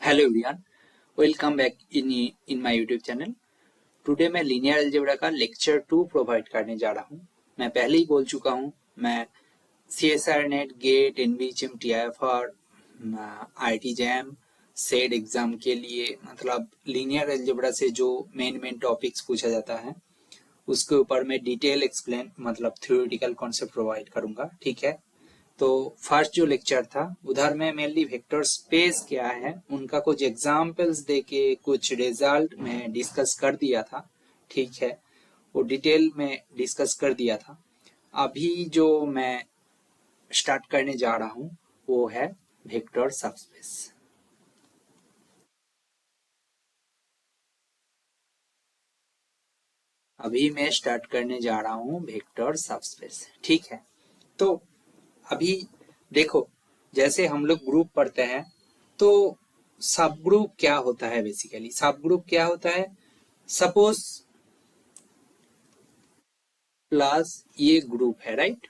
Hello everyone, welcome back in my YouTube channel. Today मैं linear algebra का lecture 2 provide करने जा रहा हूँ। मैं पहले ही बोल चुका हूँ, मैं CSR NET, GATE, NVChem, TIFR, IIT JAM, SET exam के लिए मतलब लीनियर अलजेब्रा से जो मेन टॉपिक्स पूछा जाता है उसके ऊपर मैं डिटेल एक्सप्लेन मतलब थ्योरेटिकल कॉन्सेप्ट प्रोवाइड करूंगा। ठीक है, तो फर्स्ट जो लेक्चर था उधर में मेनली वेक्टर स्पेस क्या है उनका कुछ एग्जांपल्स देके कुछ रिजल्ट में डिस्कस कर दिया था। ठीक है, वो डिटेल में डिस्कस कर दिया था। अभी जो मैं स्टार्ट करने जा रहा हूँ वो है वेक्टर सबस्पेस। अभी मैं स्टार्ट करने जा रहा हूँ वेक्टर सबस्पेस। ठीक है, तो अभी देखो, जैसे हम लोग ग्रुप पढ़ते हैं तो सब ग्रुप क्या होता है, बेसिकली सब ग्रुप क्या होता है, सपोज प्लस ये ग्रुप है, राइट।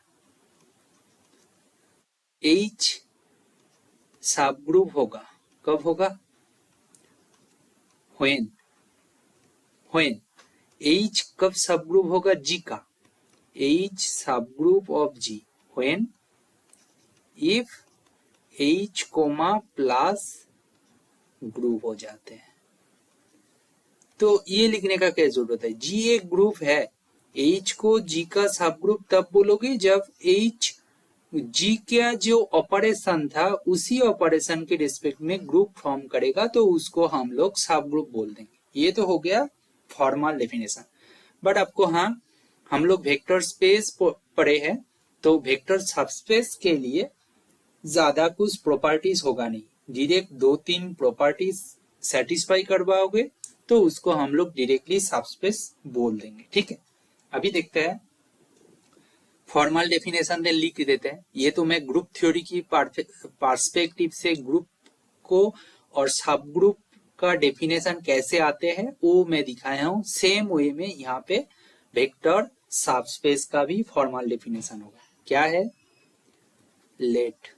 H सब ग्रुप होगा, कब होगा, व्हेन H कब सब ग्रुप होगा, G का, H सब group of G when if H coma plus group हो जाते हैं। तो ये लिखने का क्या जरूरत है, G एक ग्रुप है, H को G का सब ग्रुप तब बोलोगे जब H G का जो ऑपरेशन था उसी ऑपरेशन के रिस्पेक्ट में ग्रुप फॉर्म करेगा तो उसको हम लोग सब ग्रुप बोल देंगे। ये तो हो गया फॉर्मल डेफिनेशन। बट आपको हम लोग वेक्टर स्पेस पढ़े हैं तो वेक्टर सबस्पेस के लिए ज्यादा कुछ प्रॉपर्टीज होगा नहीं, डायरेक्ट 2-3 प्रॉपर्टीज सेटिस्फाई करवाओगे तो उसको हम लोग डायरेक्टली सबस्पेस बोल देंगे। ठीक है, अभी देखते हैं फॉर्मल डेफिनेशन में लिख देते हैं। ये तो मैं ग्रुप थ्योरी की पर्सपेक्टिव से ग्रुप को और सब ग्रुप का डेफिनेशन कैसे आते हैं वो मैं दिखाया हूँ। सेम वे में यहाँ पे वेक्टर सबस्पेस का भी फॉर्मल डेफिनेशन होगा। क्या है, late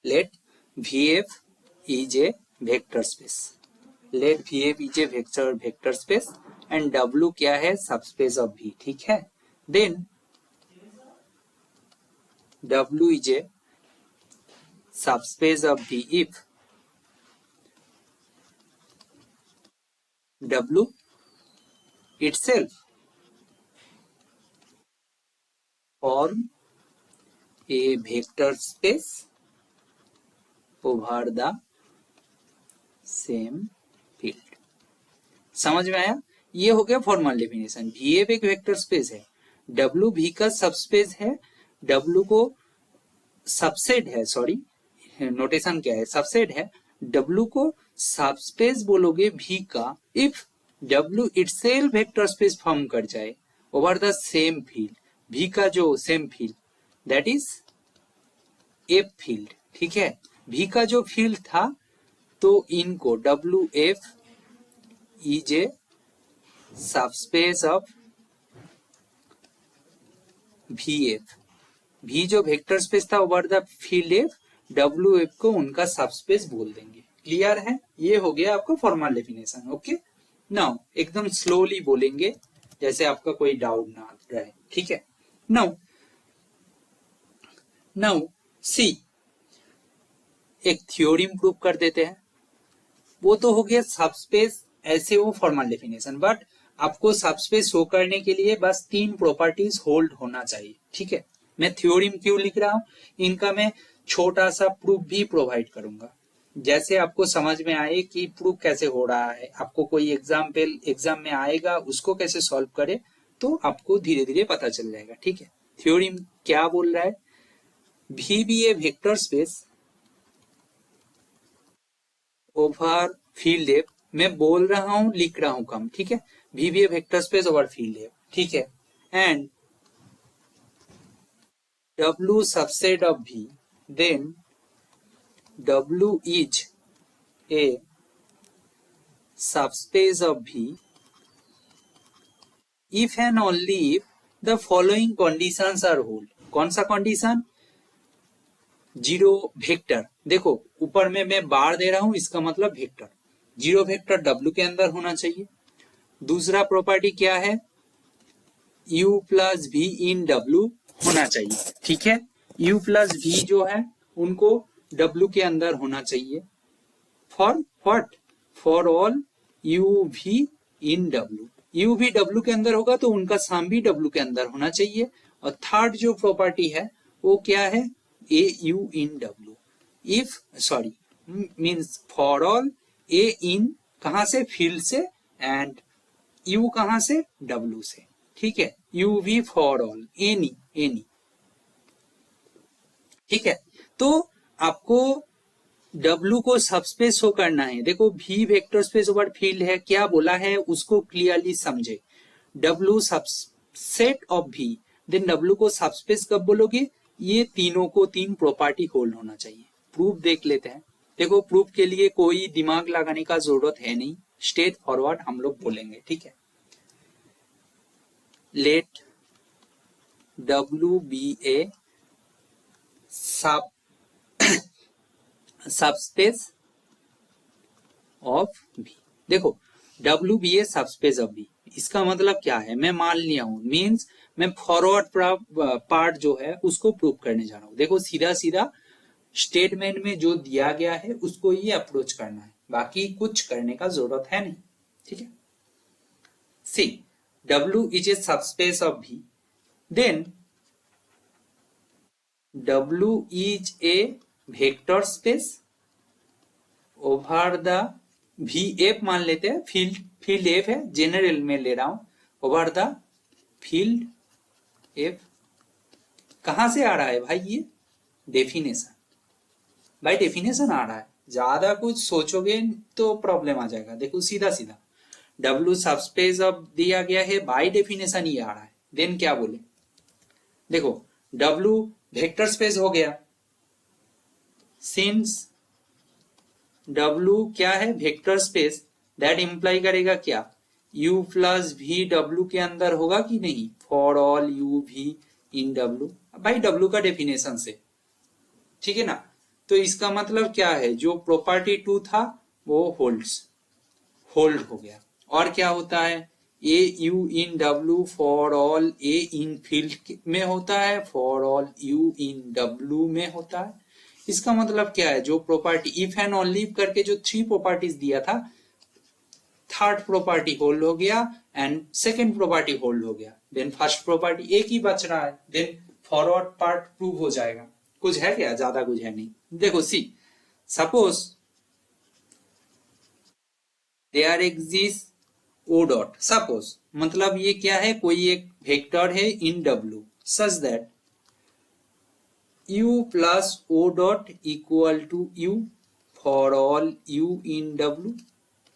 let VF is a vector space, let VF is a vector space and W क्या है, सबस्पेस ऑफ V। ठीक है, then W is a subspace of V if W itself form a vector space over the same field। समझ में आया, ये हो गया फॉर्मल डेफिनेशन। VF एक वेक्टर स्पेस है, W V का सबस्पेस है, W को सबसेट है, सॉरी नोटेशन क्या है, सबसेट है, W को सबस्पेस बोलोगे V का if W itself vector space form कर जाए over the same field, V का जो same field that is F field. ठीक है, V का जो फील्ड था तो इनको WF is a subspace of VF, V जो वेक्टर स्पेस था over the field F, WF को उनका सबस्पेस बोल देंगे। क्लियर है, ये हो गया आपका फॉर्मल डेफिनेशन। ओके, नाउ एकदम स्लोली बोलेंगे जैसे आपका कोई डाउट ना रहे। ठीक है, नाउ सी एक थ्योरम प्रूव कर देते हैं। वो तो हो गया सबस्पेस, ऐसे वो फॉर्मल डेफिनेशन, बट आपको सबस्पेस शो करने के लिए बस 3 प्रॉपर्टीज होल्ड होना चाहिए। ठीक है, मैं थ्योरम क्यों लिख रहा हूं, इनका मैं छोटा सा प्रूफ भी प्रोवाइड करूंगा, जैसे आपको समझ में आए कि प्रूफ कैसे हो रहा है। आपको कोई एग्जाम्पल एग्जाम में आएगा उसको कैसे सॉल्व करे तो आपको धीरे धीरे पता चल जाएगा। ठीक है, थ्योरम क्या बोल रहा है, V भी a vector space over field F, मैं बोल रहा हूं लिख रहा हूं कम। ठीक है, V भी है वेक्टर स्पेस ओवर फील्ड है, ठीक है। And W subset of V, then W is a subspace of V if and only if the following conditions are hold। कौन सा कंडीशन? जीरो वेक्टर, देखो ऊपर में मैं बार दे रहा हूं, इसका मतलब वेक्टर, जीरो वेक्टर W के अंदर होना चाहिए। दूसरा प्रॉपर्टी क्या है? U plus V in W होना चाहिए, ठीक है। U प्लस V जो है उनको W के अंदर होना चाहिए। For what? For all U V in W। U भी W के अंदर होगा तो उनका सम भी W के अंदर होना चाहिए। और थर्ड जो प्रॉपर्टी है वो क्या है? A U in W। If sorry means for all A इन कहां से? फील्ड से, एंड U कहां से? W से, ठीक है। U V for all, any any, ठीक है। तो आपको W को सबस्पेस शो करना है। देखो V vector space over field है, क्या बोला है उसको क्लियरली समझे। W subset of V, then W को सबस्पेस कब बोलोगे? ये तीनों को तीन प्रॉपर्टी होल्ड होना चाहिए। प्रूफ देख लेते हैं। देखो प्रूफ के लिए कोई दिमाग लगाने का जरूरत है नहीं, स्ट्रेट फॉरवर्ड हम लोग बोलेंगे, ठीक है। Late W be a sub subspace of V। देखो W be a subspace of V, इसका मतलब क्या है? मैं मान लिया हूं, मीन्स मैं फॉरवर्ड पार्ट जो है उसको प्रूव करने जा रहा हूं। देखो सीधा सीधा स्टेटमेंट में जो दिया गया है उसको ही अप्रोच करना है, बाकी कुछ करने का जरूरत है नहीं, ठीक है। See W is a subspace of V, then W is a vector space over the V F मान लेते हैं, फील्ड फील्ड एफ है, जनरल में ले रहा हूं, ओवर द फील्ड एफ। कहां से आ रहा है भाई? ये डेफिनेशन, बाय डेफिनेशन आ रहा है। ज्यादा कुछ सोचोगे तो प्रॉब्लम आ जाएगा। देखो सीधा सीधा W सबस्पेस ऑफ दिया गया है, बाय डेफिनेशन ही आ रहा है। देन क्या बोले? देखो W वेक्टर स्पेस हो गया, सिंस W क्या है? वेक्टर स्पेस, दैट इंप्लाई करेगा क्या? U प्लस V W के अंदर होगा कि नहीं? For all U V in W, भाई W का डेफिनेशन से, ठीक है ना। तो इसका मतलब क्या है? जो प्रॉपर्टी 2 था वो होल्ड हो गया। और क्या होता है? A u in W for all a in field में होता है, for all U in W में होता है। इसका मतलब क्या है? जो प्रॉपर्टी इफ एंड ओनली करके जो 3 प्रॉपर्टीज दिया था, थर्ड प्रॉपर्टी होल्ड हो गया एंड सेकेंड प्रॉपर्टी होल्ड हो गया, देन फर्स्ट प्रॉपर्टी एक ही बच रहा है, देन फॉरवर्ड पार्ट प्रूव हो जाएगा। कुछ है क्या? ज्यादा कुछ है नहीं। देखो see suppose there exist O dot, suppose मतलब ये क्या है? कोई एक वेक्टर है in W such that U plus O dot equal to U for all U in W।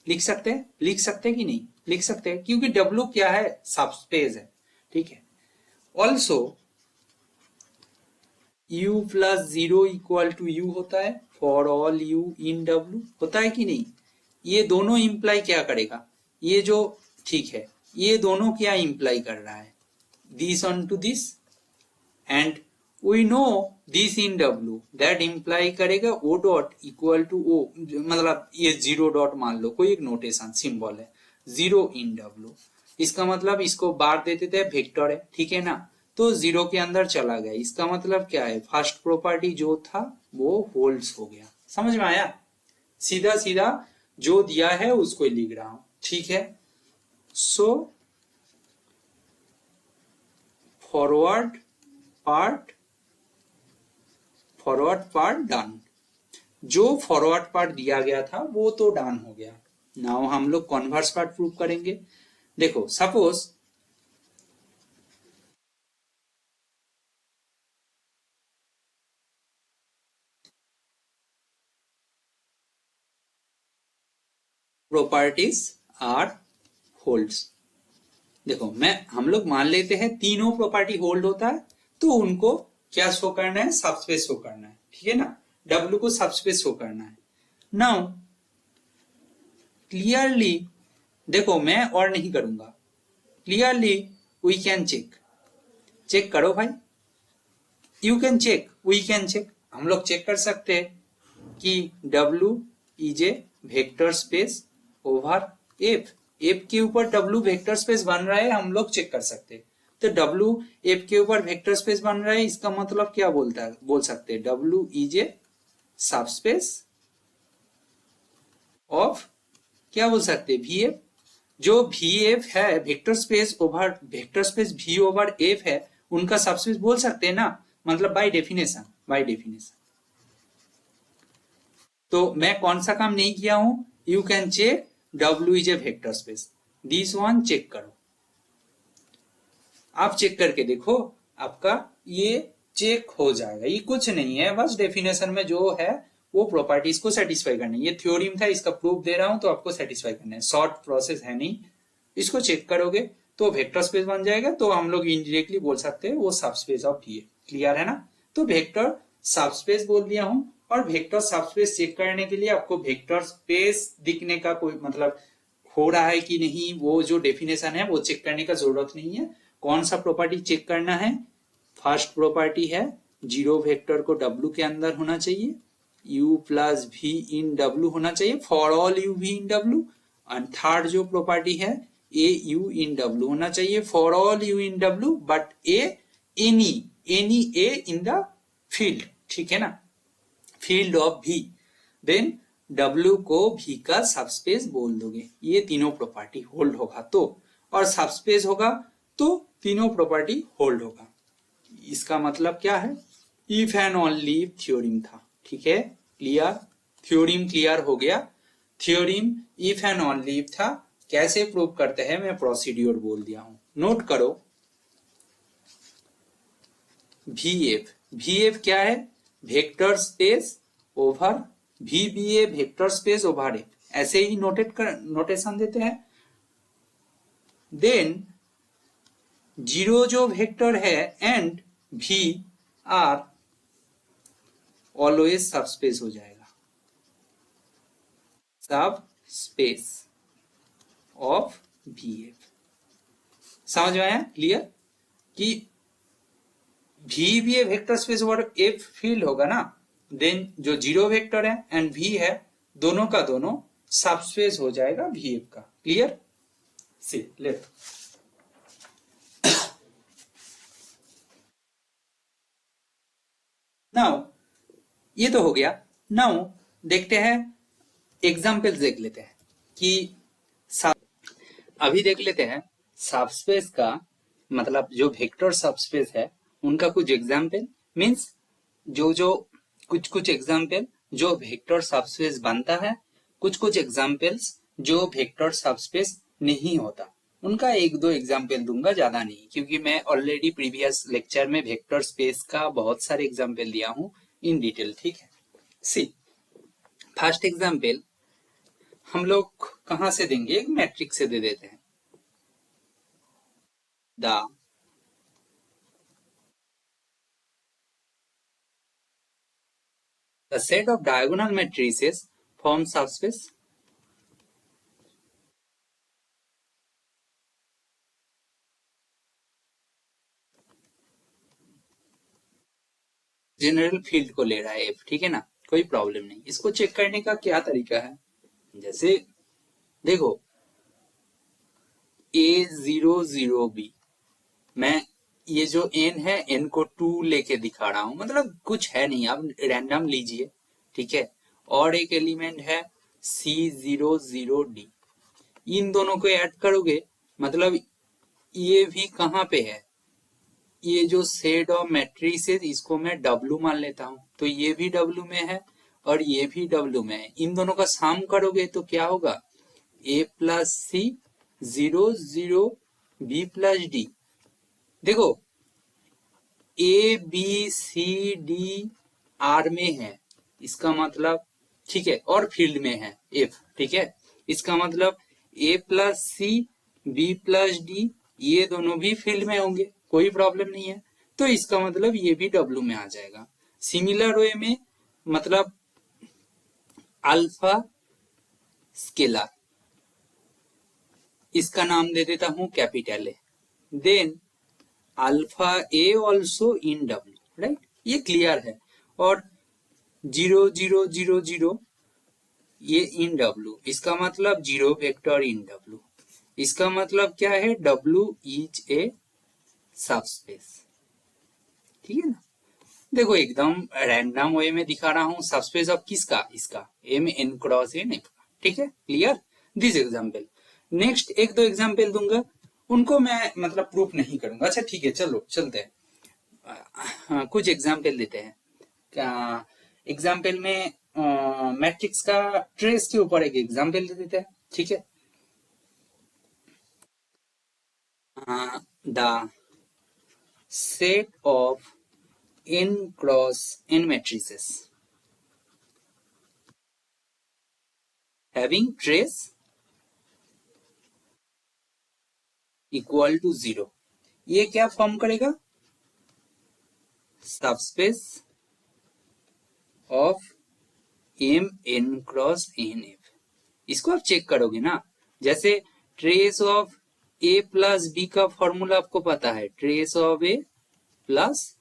लिख सकते हैं? लिख सकते हैं कि नहीं? लिख सकते हैं, क्योंकि W क्या है? सबस्पेस है, ठीक है। Also U plus 0 equal to U होता है, for all U in W होता है कि नहीं? ये दोनों इंप्लाई क्या करेगा? ये जो, ठीक है, ये दोनों क्या इंप्लाई कर रहा है? This on to this, and we know this in W, that imply करेगा O dot equal to O, मतलब ये 0 डॉट मान लो, कोई एक नोटेशन सिंबल है, 0 इन W। इसका मतलब इसको बार दे देते हैं, वेक्टर है, ठीक है ना। तो 0 के अंदर चला गया। इसका मतलब क्या है? फर्स्ट प्रॉपर्टी जो था वो होल्ड्स हो गया। समझ में आया? सीधा सीधा जो दिया है उसको लिख रहा हूं, ठीक है। So forward part done. जो फॉरवर्ड पार्ट दिया गया था वो तो डन हो गया। नाउ हम लोग कॉन्वर्स पार्ट प्रूव करेंगे। देखो सपोज प्रॉपर्टीज आर होल्ड्स, देखो हम लोग मान लेते हैं तीनों प्रॉपर्टी होल्ड होता है, तो उनको क्या शो करना है, सबस्पेस शो करना है, ठीक है ना, W को सबस्पेस शो करना है। नाउ क्लियरली देखो मैं और नहीं करूंगा, clearly we can check, check करो भाई, you can check, we can check, हम लोग चेक कर सकते हैं कि W is a vector space over F, F के ऊपर W वेक्टर स्पेस बन रहा है, हम लोग चेक कर सकते हैं। तो W F के ऊपर वेक्टर स्पेस बन रहा है, इसका मतलब क्या बोल सकते हैं, W is a subspace of, क्या बोल सकते हैं, VF। जो VF है vector space V over F है, उनका सबस्पेस बोल सकते हैं ना, मतलब बाय डेफिनेशन, तो मैं कौन सा काम नहीं किया हूं, you can check W is a vector space, this one check करो, आप चेक करके देखो, आपका ये चेक हो जाएगा। ये कुछ नहीं है, बस डेफिनेशन में जो है वो प्रॉपर्टीज को सेटिस्फाई करना है। ये थ्योरम था, इसका प्रूफ दे रहा हूं, तो आपको सेटिस्फाई करना है, शॉर्ट प्रोसेस है नहीं। इसको चेक करोगे तो वेक्टर स्पेस बन जाएगा, तो हम लोग इनडायरेक्टली बोल सकते हैं वो सबस्पेस ऑफ V है। क्लियर है ना, तो वेक्टर सबस्पेस बोल दिया हूं, और वेक्टर सबस्पेस चेक करने के लिए आपको वेक्टर स्पेस दिखने का कोई मतलब हो रहा है कि नहीं, वो जो डेफिनेशन है वो चेक करने का जरूरत नहीं है। कौन सा प्रॉपर्टी चेक करना है, फर्स्ट प्रॉपर्टी है जीरो वेक्टर को W के अंदर होना चाहिए, U plus V in W होना चाहिए for all U V in W, और थर्ड जो प्रॉपर्टी है A U इन W होना चाहिए for all U in W, but any A in the field, ठीक है ना, field of V, then W को V का सबस्पेस बोल दोगे, ये तीनों प्रॉपर्टी होल्ड होगा तो, और सबस्पेस होगा तो तीनों प्रॉपर्टी होल्ड होगा। इसका मतलब क्या है, if and only if theorem था, ठीक है, क्लियर, थ्योरम क्लियर हो गया। Theorem if and only if था, कैसे प्रूव करते हैं मैं प्रोसीड्यूर बोल दिया हूं, नोट करो। VF क्या है, vector space over VBA vector space over F, ऐसे ही नोटेशन देते हैं। देन जीरो जो वेक्टर है and V are always subspace हो जाएगा, सब स्पेस ऑफ VF। समझ में आया, क्लियर, कि V भी vector space over F field होगा ना, देन जो जीरो वेक्टर है एंड V है, दोनों का दोनों सबस्पेस हो जाएगा VF का। क्लियर, सी लेट, नाउ ये तो हो गया। नाउ देखते हैं एग्जाम्पल्स, देख लेते हैं कि अभी देख लेते हैं सबस्पेस का मतलब जो वेक्टर सबस्पेस है उनका कुछ एग्जाम्पल, मींस जो कुछ एग्जाम्पल जो वेक्टर सबस्पेस बनता है, कुछ एग्जाम्पल्स जो वेक्टर सबस्पेस नहीं होता, उनका एक दो एग्जाम्पल दूंगा, ज्यादा नहीं, क्योंकि मैं ऑलरेडी प्रीवियस लेक्चर में वेक्टर स्पेस का बहुत सारे एग्जाम्पल दिया हूं इन डिटेल, ठीक है। सी फर्स्ट एग्जाम्पल हम लोग कहां से देंगे, एक मैट्रिक्स से दे देते हैं, the set of diagonal matrices forms subspace. General field को ले रहा है F, ठीक है ना, कोई प्रॉब्लम नहीं। इसको चेक करने का क्या तरीका है, जैसे देखो A00B, मैं ये जो n है n को 2 लेके दिखा रहा हूं, मतलब कुछ है नहीं, आप रैंडम लीजिए, ठीक है। और एक एलिमेंट है C00D, इन दोनों को ऐड करोगे, मतलब ये भी कहां पे है, ये जो सेट ऑफ मैट्रिसेस, इसको मैं W मान लेता हूं, तो ये भी W में है और ये भी W में है। इन दोनों का साम करोगे तो क्या होगा, A plus C 0 B plus D। देखो A B C D R में है, इसका मतलब, ठीक है, और फील्ड में है F, ठीक है, इसका मतलब A plus C B plus D ये दोनों भी फील्ड में होंगे, कोई प्रॉब्लम नहीं है। तो इसका मतलब ये भी डब्ल्यू में आ जाएगा। सिमिलर वे में मतलब अल्फा स्केलर, इसका नाम दे देता हूं capital A, then alpha A also in W, right, ये क्लियर है। और 0 0 0 0 ये इन डब्ल्यू, इसका मतलब 0 वेक्टर इन डब्ल्यू, इसका मतलब क्या है, डब्ल्यू इज ए सबस्पेस। ठीक है ना। देखो एकदम रैंडम वे में दिखा रहा हूं, सबस्पेस ऑफ किसका, इसका M N cross N F का। ठीक है, क्लियर दिस एग्जाम्पल। नेक्स्ट एक दो एग्जाम्पल दूंगा, उनको मैं मतलब प्रूफ नहीं करूंगा। अच्छा ठीक है, चलो चलते हैं। कुछ एग्जाम्पल देते हैं। एग्जाम्पल में मैट्रिक्स का ट्रेस के ऊपर एक एग्जाम्पल दे देते हैं। ठीक है, the set of n cross n matrices having trace equal to 0, ये क्या फॉर्म करेगा, subspace of m n cross n f। इसको आप चेक करोगे ना, जैसे trace of a plus b का फॉर्मूला आपको पता है, trace of a plus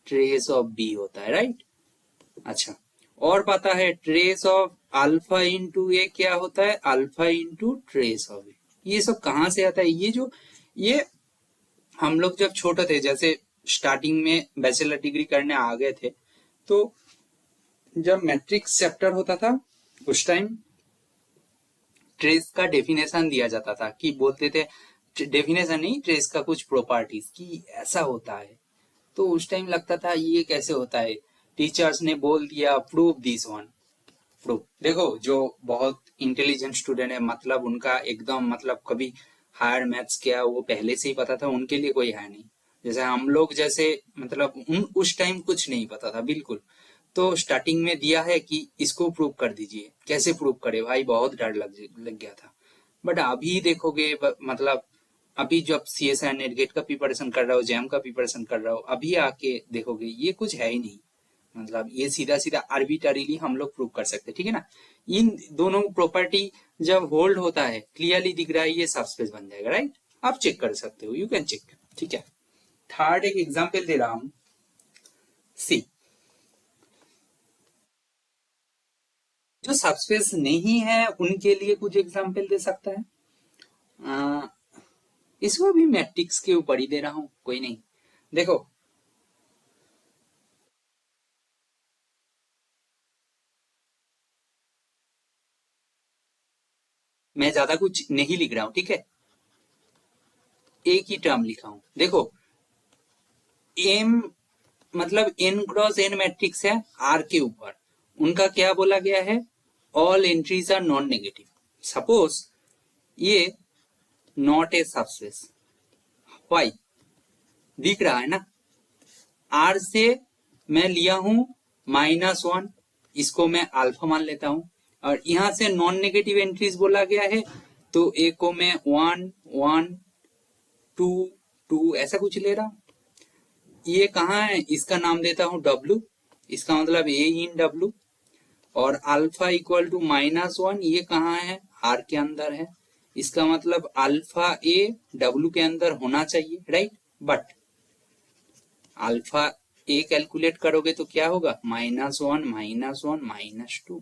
trace of b होता है, राइट। अच्छा, और पता है ट्रेस ऑफ अल्फा इंटू ए क्या होता है, अल्फा इंटू ट्रेस ऑफ ए। ये सब कहां से आता है, ये हम लोग जब छोटे थे, जैसे स्टार्टिंग में बैचलर डिग्री करने आ गए थे, तो जब मैट्रिक्स चैप्टर होता था उस टाइम ट्रेस का डेफिनेशन दिया जाता था, कि बोलते थे, डेफिनेशन नहीं, ट्रेस का कुछ प्रॉपर्टीज कि ऐसा होता है। तो उस टाइम लगता था ये कैसे होता है, टीचर्स ने बोल दिया प्रूव दिस वन, प्रूफ। देखो जो बहुत इंटेलिजेंट स्टूडेंट है, मतलब उनका एकदम मतलब कभी हायर मैथ्स क्या वो पहले से ही पता था, उनके लिए कोई है नहीं। जैसे हम लोग जैसे मतलब उस टाइम कुछ नहीं पता था बिल्कुल, तो स्टार्टिंग में दिया है कि इसको प्रूव कर दीजिए, कैसे प्रूव करे भाई, बहुत डर लग गया था। बट अभी देखोगे मतलब अभी जब C S I NET GATE का प्रिपरेशन कर रहा हो, जैम का प्रिपरेशन कर रहा हो, अभी आके देखोगे ये कुछ है ही नहीं, मतलब ये सीधा सीधा आर्बिटरीली हम लोग प्रूव कर सकते हैं। ठीक है ना, इन दोनों प्रॉपर्टी जब होल्ड होता है, क्लियरली दिख रहा है, ये सबस्पेस बन जाएगा, राइट। आप चेक कर सकते हो, यू कैन चेक। ठीक है, थर्ड एक एग्जाम्पल दे रहा हूं, सी, जो सबस्पेस नहीं है उनके लिए कुछ एग्जाम्पल दे सकता है। इसको भी मैट्रिक्स के ऊपर ही दे रहा हूं, कोई नहीं। देखो मैं ज्यादा कुछ नहीं लिख रहा हूं, ठीक है, एक ही टर्म लिखा हूं। देखो एम मतलब एन क्रॉस एन मैट्रिक्स है आर के ऊपर, उनका क्या बोला गया है, all entries are non negative. Suppose ये नॉट ए सबस्पेस, वाई दिख रहा है ना, आर से मैं लिया हूं -1, इसको मैं अल्फा मान लेता हूं, और यहां से नॉन नेगेटिव एंट्रीज बोला गया है, तो ए को मैं 1 1 2 2 ऐसा कुछ ले रहा हूं। ये कहाँ है, इसका नाम देता हूं डब्ल्यू, इसका मतलब ए इन डब्ल्यू, और अल्फा इक्वल टू -1, ये कहाँ है, आर के अंदर है, इसका मतलब अल्फा ए डब्ल्यू के अंदर होना चाहिए, right. But alpha A calculate करोगे तो क्या होगा, -1 -1 -2 -2।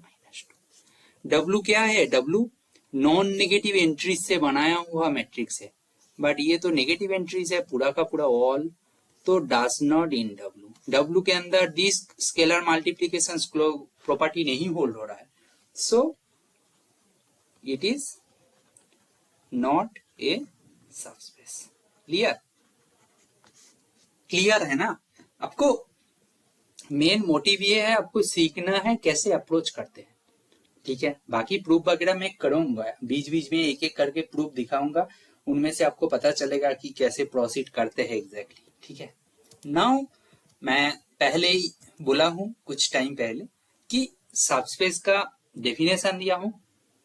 डब्ल्यू क्या है, डब्ल्यू नॉन नेगेटिव एंट्रीज से बनाया हुआ मैट्रिक्स है, बट ये तो नेगेटिव एंट्रीज है पूरा का पूरा ऑल, तो does not in W, W के अंदर दिस स्केलर मल्टीप्लीकेशन प्रॉपर्टी नहीं होल्ड हो रहा है, so it is not a subspace. Clear, clear है ना। आपको मेन मोटिव ये है, आपको सीखना है कैसे अप्रोच करते हैं। ठीक है, बाकी प्रूफ वगैरह मैं करूंगा, बीच बीच में एक एक करके प्रूफ दिखाऊंगा, उनमें से आपको पता चलेगा कि कैसे प्रोसीड करते हैं एग्जैक्टली। ठीक है, नाउ मैं पहले ही बोला हूं कुछ टाइम पहले कि सबस्पेस का डेफिनेशन दिया हूं,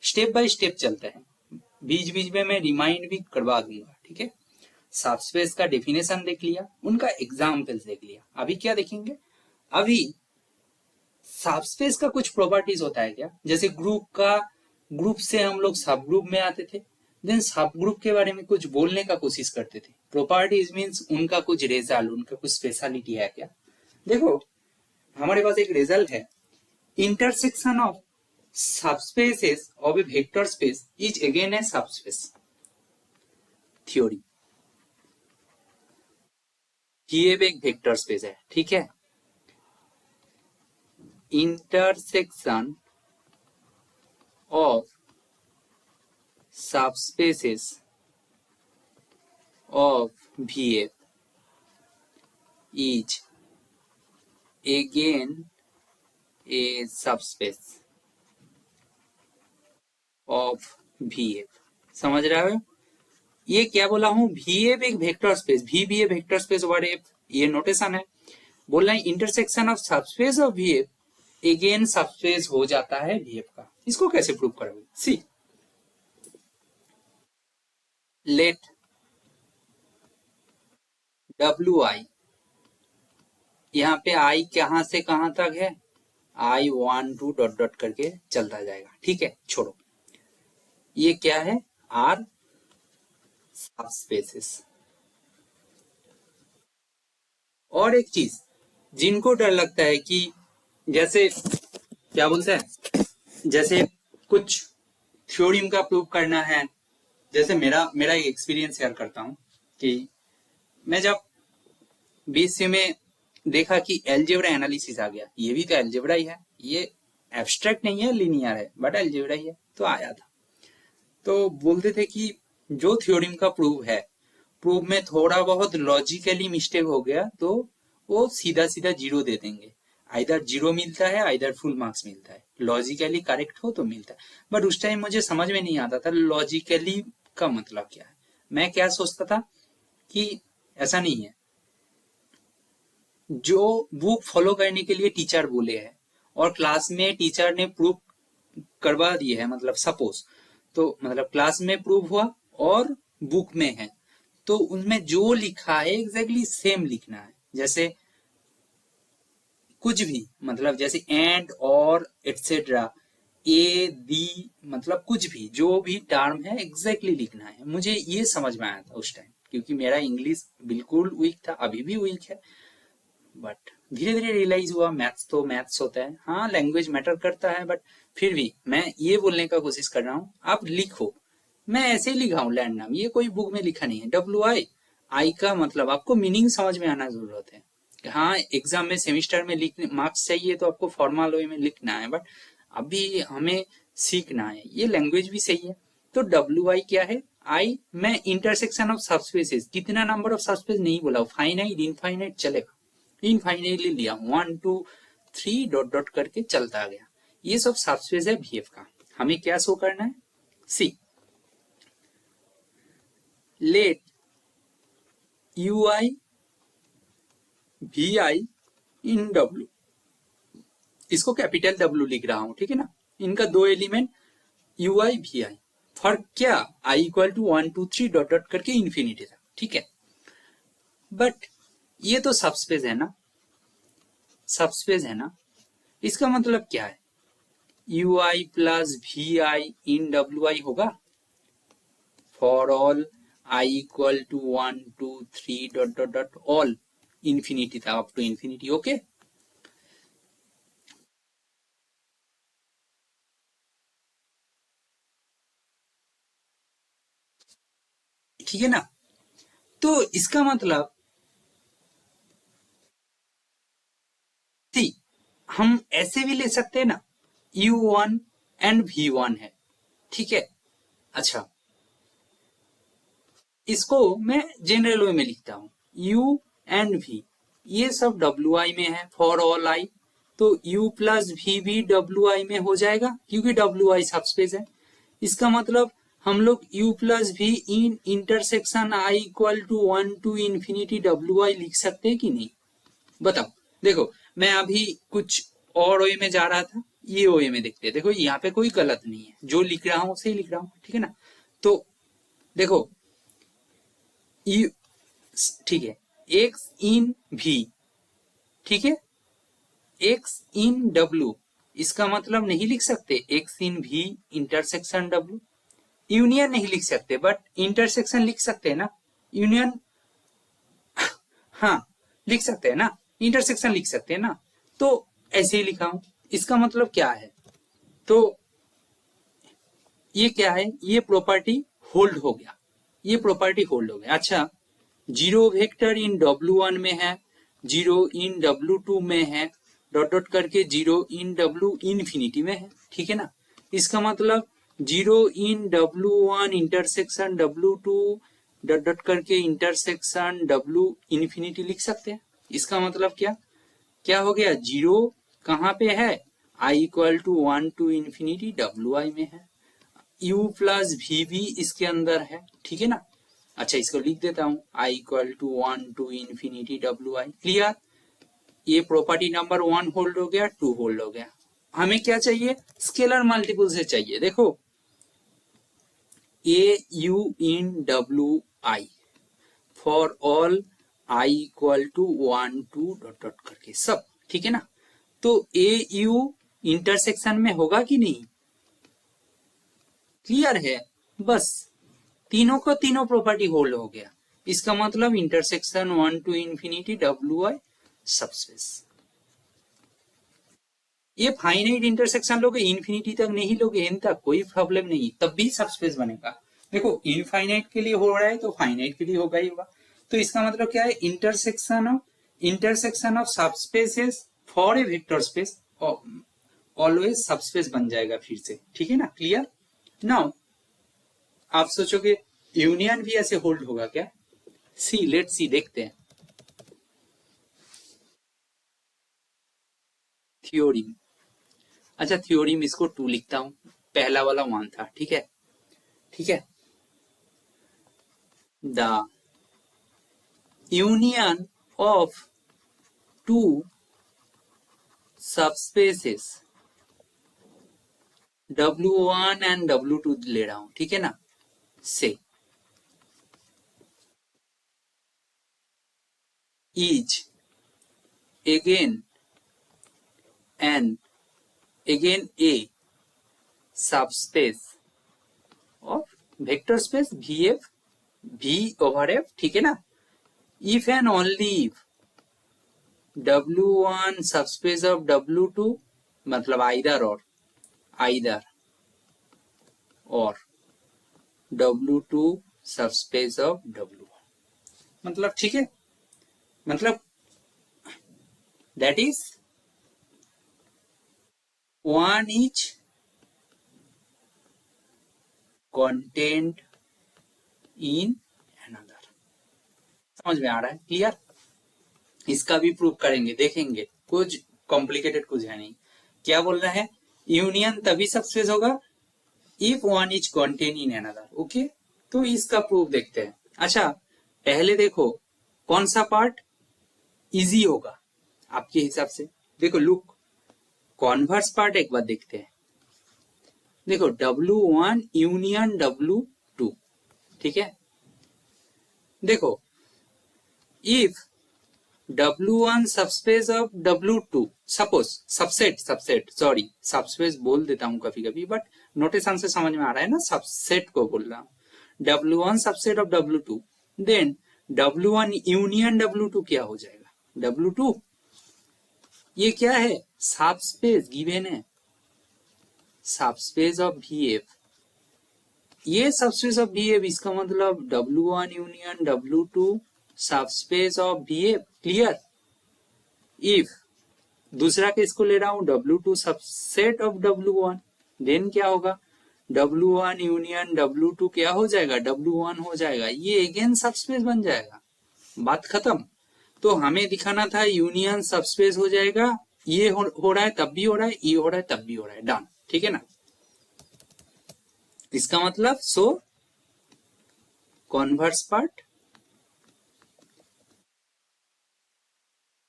स्टेप बाय स्टेप चलते हैं, बीच बीच में मैं रिमाइंड भी करवा दूंगा। ठीक है, सबस्पेस का डेफिनेशन देख लिया, उनका एग्जाम्पल्स देख लिया। अभी क्या देखेंगे? अभी सबस्पेस का कुछ प्रॉपर्टीज होता है क्या, जैसे ग्रुप से हम लोग सब ग्रुप में आते थे, देन सब ग्रुप के बारे में कुछ बोलने का कोशिश करते थे। प्रॉपर्टीज मीन्स उनका कुछ रिजल्ट, उनका कुछ स्पेशलिटी है क्या? देखो हमारे पास एक रिजल्ट है, intersection of subspaces of A vector space is again a subspace theory. ये एक वेक्टर स्पेस है, ठीक है। Intersection of subspaces of VF is again a subspace of VF। समझ रहे हो? ये क्या बोला हूं? VF एक वेक्टर स्पेस, V भी है वेक्टर स्पेस ओवर F, ये नोटेशन है। बोल रहे हैं intersection of subspace of VF again subspace हो जाता है VF का। इसको कैसे प्रूव करोगे? सी, लेट WI, यहाँ पे I कहां से कहां तक है? I 1 2 डॉट डॉट करके चलता जाएगा, ठीक है, छोड़ो। ये क्या है? R subspaces. और एक चीज, जिनको डर लगता है कि जैसे क्या बोलते हैं, जैसे कुछ थ्योरम का प्रूव करना है, जैसे मेरा एक एक्सपीरियंस शेयर करता हूं कि मैं जब बीएससी में देखा कि एलजेब्रा एनालिसिस आ गया, ये भी तो एलजेब्रा ही है, ये एब्स्ट्रैक्ट नहीं है, लिनियर है, बट एलजेब्रा ही है, तो आया था। तो बोलते थे कि जो थ्योरम का प्रूव है, प्रूव में थोड़ा बहुत लॉजिकली मिस्टेक हो गया तो वो सीधा सीधा जीरो दे देंगे, आइदर जीरो मिलता है आइदर फुल मार्क्स मिलता है, लॉजिकली करेक्ट हो तो मिलता है। बट उस टाइम मुझे समझ में नहीं आता था लॉजिकली का मतलब क्या है। मैं क्या सोचता था कि ऐसा नहीं है, जो बुक फॉलो करने के लिए टीचर बोले हैं और क्लास में टीचर ने प्रूव करवा दिए है, मतलब सपोज, तो मतलब क्लास में प्रूव हुआ और बुक में है, तो उनमें जो लिखा है एग्जैक्टली सेम लिखना है। जैसे कुछ भी, मतलब जैसे एंड और एटसेट्रा, ए दी, मतलब कुछ भी जो भी टर्म है एग्जैक्टली लिखना है। मुझे ये समझ में आया था उस टाइम, क्योंकि मेरा इंग्लिश बिल्कुल वीक था, अभी भी वीक है, बट धीरे धीरे रियलाइज हुआ मैथ्स तो मैथ्स होता है। हाँ, लैंग्वेज मैटर करता है, बट फिर भी मैं ये बोलने का कोशिश कर रहा हूँ, आप लिखो। मैं ऐसे ही लिखा हूँ लैंड नाम, ये कोई बुक में लिखा नहीं है। WI, आई का मतलब आपको मीनिंग समझ में आना जरूरत है। हाँ, एग्जाम में सेमिस्टर में लिखने मार्क्स चाहिए तो आपको फॉर्मल वे में लिखना है, बट अभी हमें सीखना है। ये लैंग्वेज भी सही है। तो WI क्या है? आई, मैं इंटरसेक्शन ऑफ सबस्पेसेस, कितना नंबर ऑफ सबस्पेस नहीं बोला, फाइनाइट इनफाइनाइट चलेगा, इनफाइनाइटली लिया, 1 2 3 डॉट डॉट करके चलता गया। ये सब सबस्पेस है VF का। हमें क्या शो करना है? सी, लेट UI VI इन W, इसको कैपिटल W लिख रहा हूं, ठीक है ना। इनका दो एलिमेंट UI VI, फर्क क्या? I equal to 1 2 3 dot dot करके इन्फिनिटी था, ठीक है। बट ये तो सबस्पेस है ना, सबस्पेस है ना, इसका मतलब क्या है? UI plus VI in WI होगा for all I equal to 1 2 3 dot dot dot all infinity था, अप टू इन्फिनिटी, ओके। ठीक है ना। तो इसका मतलब सी, हम ऐसे भी ले सकते हैं ना, U1 एंड V1 है, ठीक है। अच्छा, इसको मैं जनरल वे में लिखता हूं, U एंड V, ये सब WI में है फॉर ऑल I, तो U प्लस V भी WI में हो जाएगा क्योंकि WI सबस्पेस है। इसका मतलब हम लोग U plus V in intersection I equal to 1 to infinity WI लिख सकते हैं कि नहीं? बताओ। देखो मैं अभी कुछ और ओए में जा रहा था, ये ओए में देखते हैं। देखो यहाँ पे कोई गलत नहीं है, जो लिख रहा हूं सही लिख रहा हूं, ठीक है ना। तो देखो ठीक है, एक्स इन भी, ठीक है, एक्स इन डब्ल्यू, इसका मतलब नहीं लिख सकते एक्स इन भी इंटरसेक्शन डब्ल्यू, यूनियन नहीं लिख सकते बट इंटरसेक्शन लिख सकते हैं ना, यूनियन हाँ लिख सकते हैं ना, इंटरसेक्शन लिख सकते हैं ना, तो ऐसे ही लिखा हूं। इसका मतलब क्या है, तो ये क्या है, ये प्रॉपर्टी होल्ड हो गया, ये प्रॉपर्टी होल्ड हो गया। अच्छा, जीरो वेक्टर इन W1 में है, जीरो इन W2 में है, डॉट डॉट करके जीरो इन W इन्फिनिटी में है, ठीक है ना। इसका मतलब zero in W1 intersection W2 dot dot करके इंटरसेक्शन W इन्फिनिटी लिख सकते हैं। इसका मतलब क्या क्या हो गया, जीरो कहाँ पे है, I equal to 1 to infinity WI में है, U प्लस VB इसके अंदर है, ठीक है ना। अच्छा, इसको लिख देता हूं, I equal to 1 to infinity WI। Clear, ये प्रॉपर्टी नंबर 1 होल्ड हो गया, 2 होल्ड हो गया। हमें क्या चाहिए, स्केलर मल्टीपल से चाहिए। देखो AU in WI for all I equal to 1 to dot dot करके सब, ठीक है ना। तो AU इंटरसेक्शन में होगा कि नहीं, क्लियर है, बस तीनों को तीनों प्रॉपर्टी होल्ड हो गया। इसका मतलब intersection 1 to infinity WI subspace. ये फाइनाइट इंटरसेक्शन लोगे, इन्फिनिटी तक नहीं लोगे, एन तक कोई प्रॉब्लम नहीं, तब भी सबस्पेस बनेगा। देखो इनफाइनाइट के लिए हो रहा है तो फाइनाइट के लिए होगा ही होगा। तो इसका मतलब क्या है, intersection of subspaces for a vector space always subspace बन जाएगा फिर से, ठीक है ना। क्लियर, नाउ आप सोचोगे यूनियन भी ऐसे होल्ड होगा क्या, सी लेट सी देखते हैं। थ्योरम, अच्छा थ्योरम इसको 2 लिखता हूं, पहला वाला 1 था, ठीक है, ठीक है। The union of two subspaces W1 and W2 ले रहा हूं, ठीक है ना, से is again and again a subspace of vector space VF V over F, ठीक है ना। If and only if W1 subspace of W2, मतलब आइदर और W2 सबस्पेस ऑफ W1, मतलब ठीक है, मतलब that is one each contained in another। समझ में आ रहा है, क्लियर। इसका भी प्रूफ करेंगे, देखेंगे, कुछ कॉम्प्लिकेटेड कुछ है नहीं। क्या बोल रहा है, यूनियन तभी सबस्पेस होगा if one is contain in another, okay. तो इसका प्रूफ देखते हैं। अच्छा, पहले देखो कौन सा पार्ट इजी होगा आपके हिसाब से। देखो लुक, कॉन्वर्स पार्ट एक बार देखते हैं। देखो W1 यूनियन W2, ठीक है। देखो if W1 subspace of W2, suppose subset sorry subspace बोल देता हूं कभी कभी, बट नोटेशन से समझ में आ रहा है ना, सबसेट को बोल रहा हूं। W1 subset of W2, then W1 union W2 क्या हो जाएगा, W2 ये क्या है, सबस्पेस गिवन है, सबस्पेस ऑफ VF, ये सबस्पेस ऑफ VF, इसका मतलब W1 union W2 subspace of VF। Clear, if दूसरा केस को ले रहा हूं W2 subset of W1, then क्या होगा, W1 यूनियन W2 क्या हो जाएगा, W1 हो जाएगा, ये अगेन सबस्पेस बन जाएगा, बात खत्म। तो हमें दिखाना था यूनियन सबस्पेस हो जाएगा, ये हो रहा है तब भी हो रहा है, ये हो रहा है तब भी हो रहा है, डन, ठीक है ना। इसका मतलब so converse part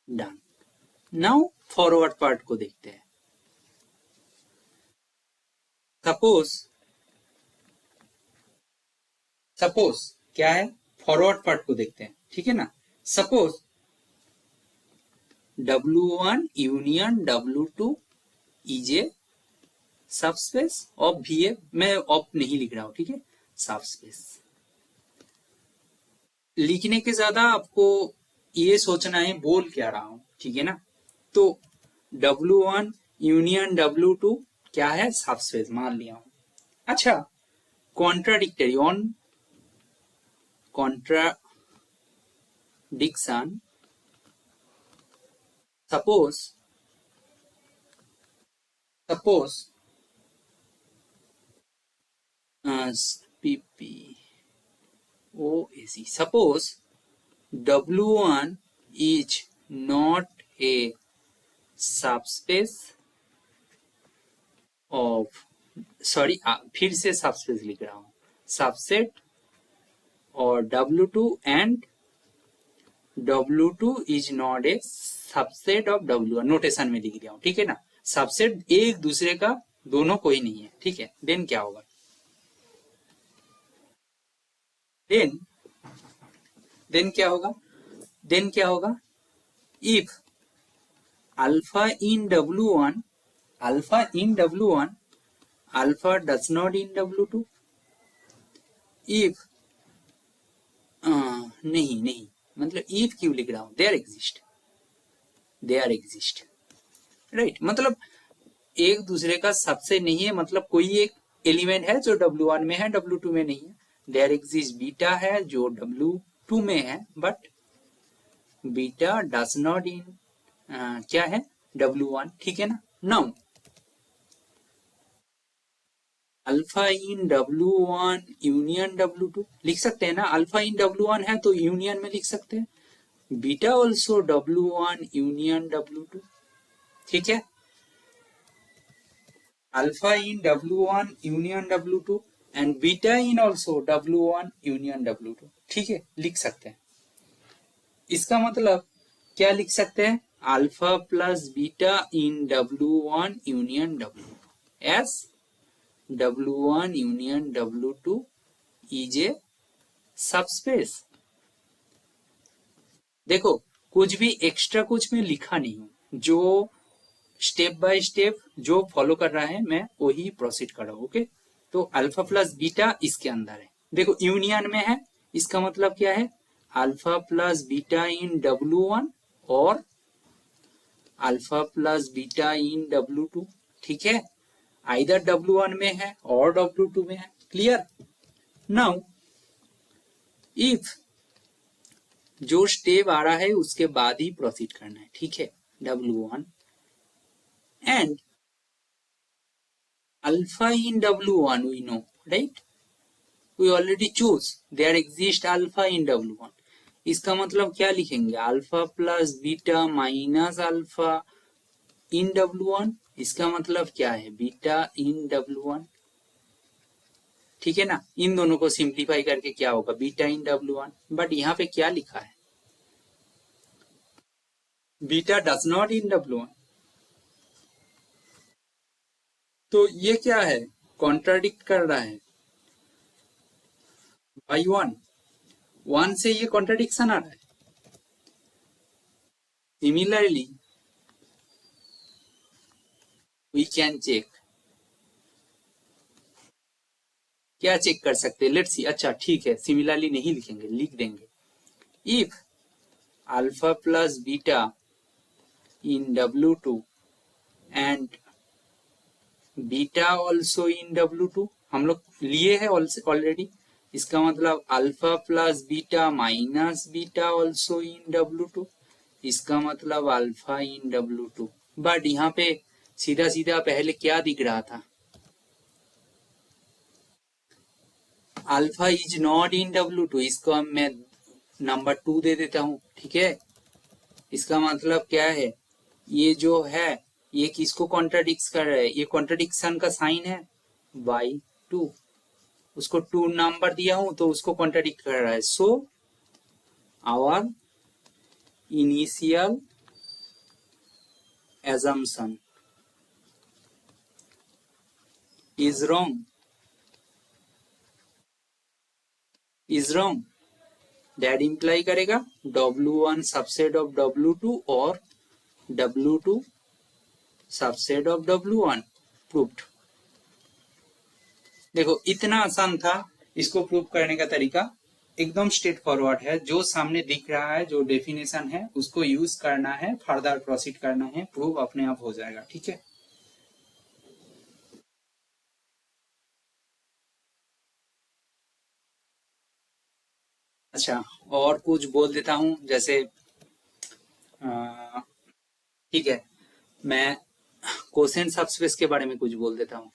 done. Now forward part को देखते हैं। सपोज क्या है, फॉरवर्ड पार्ट को देखते हैं, ठीक है ना। Suppose W1 union W2 is a subspace of VA, मैं ऑफ नहीं लिख रहा हूं, ठीक है, सबस्पेस। लिखने के ज्यादा आपको ये सोचना है बोल क्या रहा हूं, ठीक है ना। तो W1 यूनियन W2 क्या है, सबस्पेस मान लिया हूं। अच्छा, contradictory on contradiction, suppose PPOAC, suppose W1 is not a subspace of, sorry फिर से सबस्पेस लिख रहा हूं, सबसेट और W2 and W2 is not a subset of W1, notation में लिख दिया हूं, ठीक है ना। सबसेट एक दूसरे का दोनों कोई नहीं है, ठीक है। देन क्या होगा, देन क्या होगा, if alpha in W1 alpha does not in W2, if नहीं मतलब इफ क्यों लिख रहा हूं, देयर एग्जिस्ट, राइट। मतलब एक दूसरे का सबसे नहीं है, मतलब कोई एक एलिमेंट है जो W1 में है W2 में नहीं है। देयर एग्जिस्ट बीटा है जो W2 में है, but beta does not in क्या है, W1, ठीक है ना। Now alpha in W1 union W2 लिख सकते हैं ना, अल्फा इन W1 है तो यूनियन में लिख सकते हैं, beta also W1 union W2, ठीक है। Alpha in W1 union W2 and beta in also W1 union W2, ठीक है, लिख सकते हैं। इसका मतलब क्या लिख सकते हैं, alpha plus beta in W1 union W2 S W1 union W2 is a subspace. देखो कुछ भी एक्स्ट्रा कुछ में लिखा नहीं हूं, जो स्टेप बाय स्टेप जो फॉलो कर रहा है मैं वही प्रोसीड कर रहा हूं, ओके। तो अल्फा प्लस बीटा इसके अंदर है, देखो यूनियन में है, इसका मतलब क्या है, अल्फा प्लस बीटा इन W1 और अल्फा प्लस बीटा इन W2, ठीक है। आइदर W1 में है और W2 में है, क्लियर। नाउ इफ जो स्टेप आ रहा है उसके बाद ही प्रोसीड करना है, ठीक है। W1 and alpha in W1 we know, right? We already choose there exist alpha in W1, इसका मतलब क्या लिखेंगे, alpha plus beta minus alpha in W1, इसका मतलब क्या है, बीटा इन W1, ठीक है ना। इन दोनों को सिंप्लीफाई करके क्या होगा, बीटा इन W1, बट यहाँ पे क्या लिखा है, beta does not in W1, तो ये क्या है, कॉन्ट्राडिक्ट कर रहा है बाई वन से, ये कॉन्ट्राडिक्शन आ रहा है। सिमिलरली वी कैन चेक, क्या चेक कर सकते हैं, लेट्स सी। अच्छा ठीक है, सिमिलरली नहीं लिखेंगे, लिख देंगे, if alpha plus beta in W2 and beta also in W2, हम लोग लिए हैं ऑलरेडी, इसका मतलब alpha plus beta minus beta also in W2, इसका मतलब अल्फा इन W2। बट यहाँ पे सीधा सीधा पहले क्या दिख रहा था, alpha is not in W2, इसको मैं नंबर 2 दे देता हूं, ठीक है। इसका मतलब क्या है, ये जो है ये किसको कॉन्ट्राडिक्ट कर रहा है, ये कॉन्ट्राडिक्शन का साइन है बाई 2, उसको 2 नंबर दिया हूं तो उसको कॉन्ट्राडिक्ट कर रहा है। So our initial assumption is wrong, that imply करेगा W1 सबसेट ऑफ W2 और W2 subset of W1 proved. देखो इतना आसान था, इसको प्रूव करने का तरीका एकदम स्ट्रेट फॉरवर्ड है। जो सामने दिख रहा है, जो डेफिनेशन है, उसको यूज करना है, फर्दर प्रोसीड करना है, प्रूव अपने आप हो जाएगा। ठीक है, अच्छा और कुछ बोल देता हूं, जैसे ठीक है, मैं कोसेंट सबस्पेस के बारे में कुछ बोल देता हूं।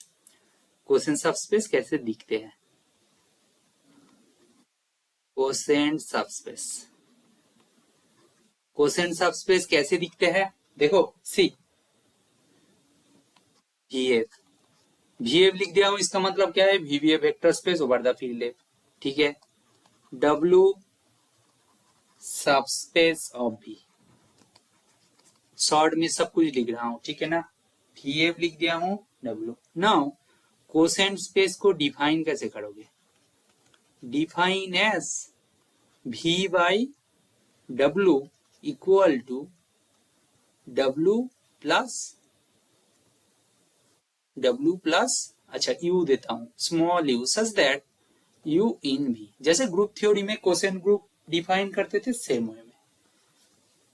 कोसेंट सबस्पेस कैसे दिखते हैं? कोसेंट सबस्पेस, कोसेंट सबस्पेस कैसे दिखते हैं? देखो सी VF, VF लिख दिया हूं, इसका मतलब क्या है? VBF vector space over the field है। ठीक है, W subspace of V, short में सब कुछ लिख रहा हूं, ठीक है ना। VF लिख दिया हूं, W। नाउ कोसेंट स्पेस को डिफाइन कैसे करोगे? Define as V by W equal to W plus अच्छा U देता हूं, small u, such that U in V। जैसे ग्रुप थ्योरी में कोसेंट ग्रुप डिफाइन करते थे, सेम वे में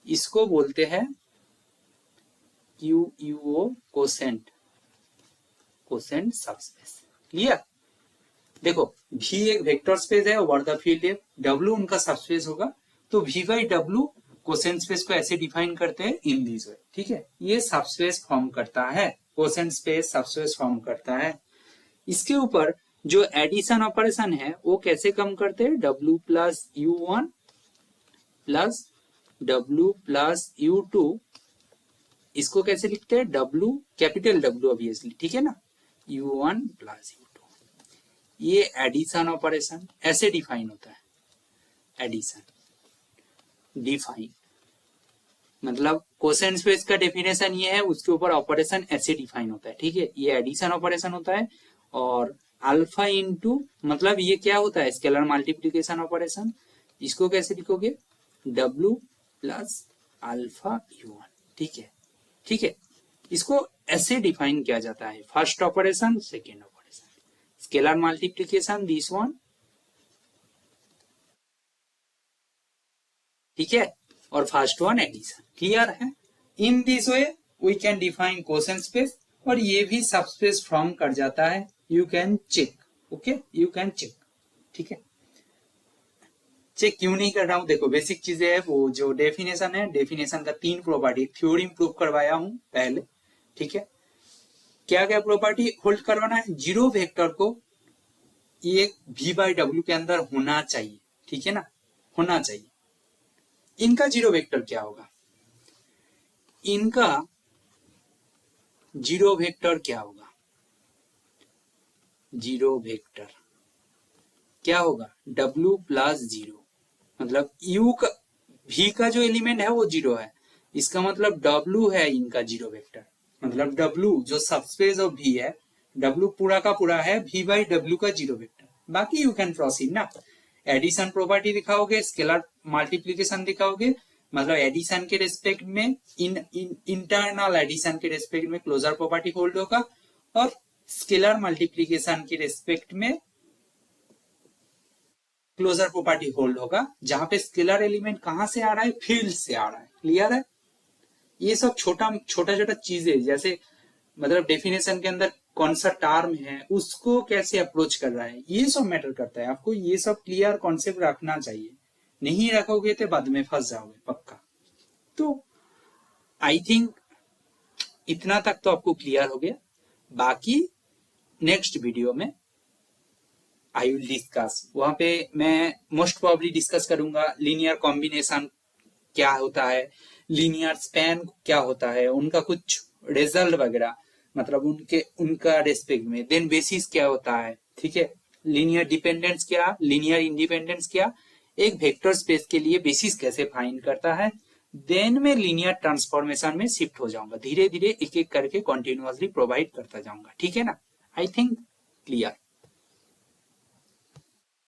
इसको बोलते हैं QUO, coset, coset subspace. Clear? देखो V एक वेक्टर स्पेस है ओवर द फील्ड है, W उनका सबस्पेस होगा, तो V by W quotient space को ऐसे डिफाइन करते हैं इन दिस वे। ठीक है, ये सबस्पेस फॉर्म करता है, कोसेंट स्पेस सबस्पेस फॉर्म करता है। इसके ऊपर जो एडिशन ऑपरेशन है वो कैसे कम करते हैं? W plus U1 plus W plus U2, इसको कैसे लिखते हैं? W कैपिटल W ऑब्वियसली, ठीक है ना, U1 प्लस U2। ये एडिशन ऑपरेशन ऐसे डिफाइन होता है। एडिशन डिफाइन मतलब कोसेंट स्पेस का डेफिनेशन ये है, उसके ऊपर ऑपरेशन ऐसे डिफाइन होता है। ठीक है, ये एडिशन ऑपरेशन होता है। और अल्फा इंटू मतलब ये क्या होता है? Scalar multiplication operation. इसको कैसे लिखोगे? W plus alpha U1। ठीक है, ठीक है, इसको ऐसे डिफाइन किया जाता है, first operation, second operation, scalar multiplication this one. ठीक है, और फर्स्ट वन एडिशन। क्लियर है? In this way we can define coset space, और ये भी सबस्पेस फॉर्म कर जाता है। You can check, okay, you can check. ठीक है, चेक क्यों नहीं कर रहा हूं? देखो बेसिक चीजें है, वो जो डेफिनेशन है, डेफिनेशन का 3 प्रॉपर्टी थ्योरी प्रूव करवाया हूं पहले। ठीक है, क्या क्या प्रॉपर्टी होल्ड करवाना है? जीरो वेक्टर को ये V बाई W के अंदर होना चाहिए। ठीक है ना, होना चाहिए। इनका जीरो वेक्टर क्या होगा? इनका जीरो वेक्टर क्या होगा? जीरो वेक्टर क्या होगा? W प्लस जीरो, मतलब U का, V का जो एलिमेंट है वो जीरो है, इसका मतलब W है इनका जीरो वेक्टर। मतलब W जो सबस्पेस ऑफ V है, W पूरा का पूरा है V बाई W का जीरो वेक्टर। बाकी यू कैन प्रोसीड ना, एडिशन प्रॉपर्टी दिखाओगे, स्केलर मल्टीप्लीकेशन दिखाओगे, मतलब एडिशन के रेस्पेक्ट में, इंटरनल एडिशन के रेस्पेक्ट में क्लोजर प्रॉपर्टी होल्ड होगा, और स्केलर मल्टीप्लीकेशन के रेस्पेक्ट में क्लोजर प्रॉपर्टी होल्ड होगा, जहां पे स्केलर एलिमेंट कहां से आ रहा है? फील्ड से आ रहा है। क्लियर है? ये सब छोटा छोटा चीजें, जैसे मतलब डेफिनेशन के अंदर कौन सा टर्म है, उसको कैसे अप्रोच कर रहा है, ये सब मैटर करता है। आपको ये सब क्लियर कॉन्सेप्ट रखना चाहिए, नहीं रखोगे तो बाद में फंस जाओगे पक्का। तो आई थिंक इतना तक तो आपको क्लियर हो गया। बाकी नेक्स्ट वीडियो में आई विल डिस्कस, वहां पे मैं मोस्ट प्रोबेबली डिस्कस करूंगा लीनियर कॉम्बिनेशन क्या होता है, लीनियर स्पैन क्या होता है, उनका कुछ रिजल्ट वगैरह, मतलब उनका रेस्पेक्ट में, देन बेसिस क्या होता है। ठीक है, लीनियर डिपेंडेंस क्या, लीनियर इंडिपेंडेंस क्या, एक वेक्टर स्पेस के लिए बेसिस कैसे फाइंड करता है, देन मैं लीनियर ट्रांसफॉर्मेशन में शिफ्ट हो जाऊंगा। धीरे धीरे एक एक करके कंटिन्यूअसली प्रोवाइड करता जाऊंगा। ठीक है ना, आई थिंक क्लियर।